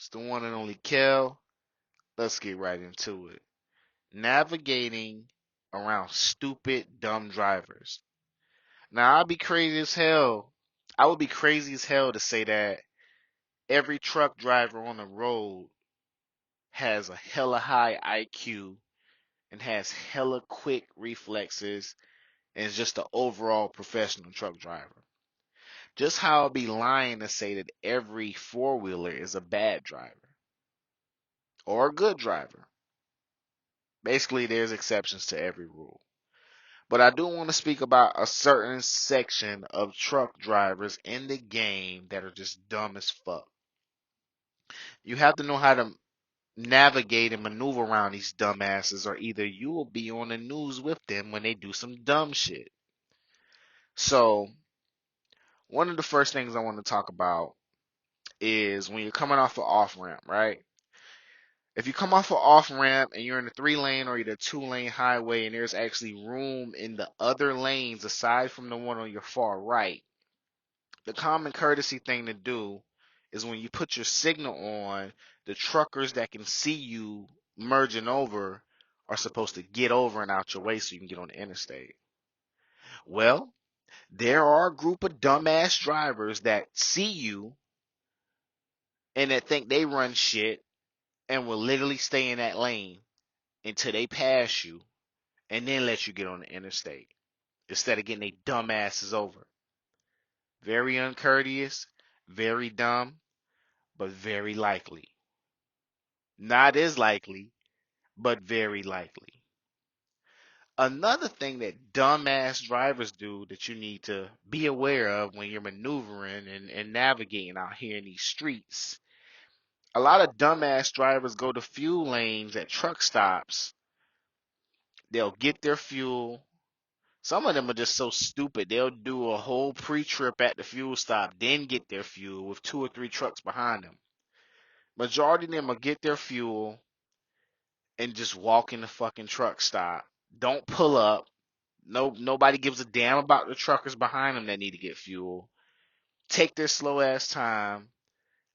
It's the one and only Kel. Let's get right into it. Navigating around stupid, dumb drivers. Now, I'd be crazy as hell. I would be crazy as hell to say that every truck driver on the road has a hella high IQ and has hella quick reflexes and is just an overall professional truck driver. Just how I'd be lying to say that every four wheeler is a bad driver or a good driver. Basically, there's exceptions to every rule. But I do want to speak about a certain section of truck drivers in the game that are just dumb as fuck. You have to know how to navigate and maneuver around these dumbasses, or either you will be on the news with them when they do some dumb shit. So, one of the first things I want to talk about is when you're coming off an off ramp, right? If you come off an off ramp and you're in a 3 lane or either 2 lane highway and there's actually room in the other lanes aside from the one on your far right, the common courtesy thing to do is when you put your signal on, the truckers that can see you merging over are supposed to get over and out your way so you can get on the interstate. Well, there are a group of dumbass drivers that see you and that think they run shit and will literally stay in that lane until they pass you and then let you get on the interstate instead of getting their dumb asses over. Very uncourteous, very dumb, but very likely. Not as likely, but very likely. Another thing that dumbass drivers do that you need to be aware of when you're maneuvering and navigating out here in these streets. A lot of dumbass drivers go to fuel lanes at truck stops. They'll get their fuel. Some of them are just so stupid. They'll do a whole pre-trip at the fuel stop, then get their fuel with 2 or 3 trucks behind them. Majority of them will get their fuel and just walk in the fucking truck stop. Don't pull up. Nobody gives a damn about the truckers behind them that need to get fuel. Take their slow ass time.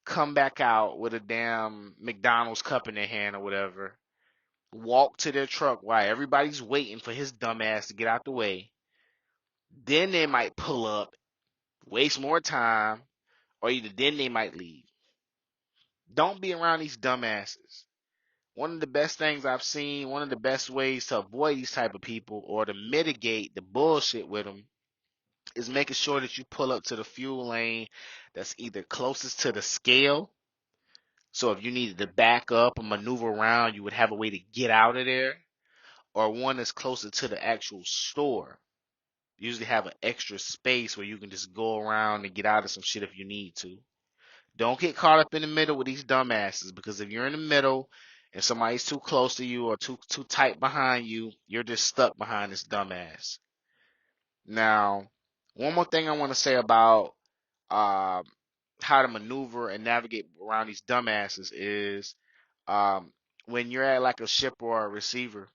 Come back out with a damn McDonald's cup in their hand or whatever. Walk to their truck while everybody's waiting for his dumb ass to get out the way. Then they might pull up, waste more time, or either then they might leave. Don't be around these dumbasses. One of the best things I've seen, one of the best ways to avoid these type of people or to mitigate the bullshit with them is making sure that you pull up to the fuel lane that's either closest to the scale. So if you needed to back up or maneuver around, you would have a way to get out of there, or one that's closer to the actual store. You usually have an extra space where you can just go around and get out of some shit if you need to. Don't get caught up in the middle with these dumbasses, because if you're in the middle and somebody's too close to you or too tight behind you, you're just stuck behind this dumbass. Now, one more thing I want to say about uh, how to maneuver and navigate around these dumbasses is um, when you're at like a shipper or a receiver,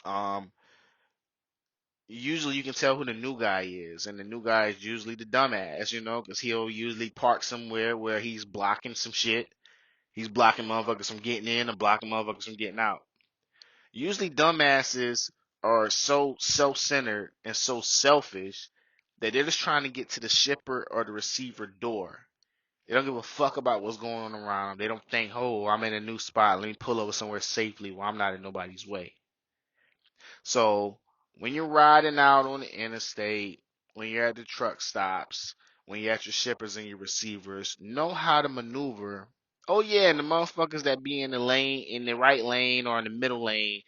um, usually you can tell who the new guy is, and the new guy is usually the dumbass, because he'll usually park somewhere where he's blocking some shit. He's blocking motherfuckers from getting in and blocking motherfuckers from getting out. Usually dumbasses are so self-centered and so selfish that they're just trying to get to the shipper or the receiver door. They don't give a fuck about what's going on around them. They don't think, oh, I'm in a new spot. Let me pull over somewhere safely where I'm not in nobody's way. So when you're riding out on the interstate, when you're at the truck stops, when you're at your shippers and your receivers, know how to maneuver. Oh yeah, and the motherfuckers that be in the lane, in the right lane or in the middle lane,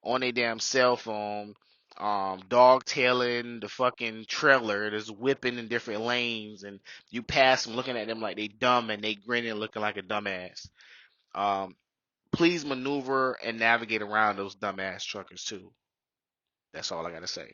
on their damn cell phone, dog tailing the fucking trailer that's whipping in different lanes, and you pass them looking at them like they dumb and they grinning looking like a dumbass. Um, please maneuver and navigate around those dumbass truckers too. That's all I gotta say.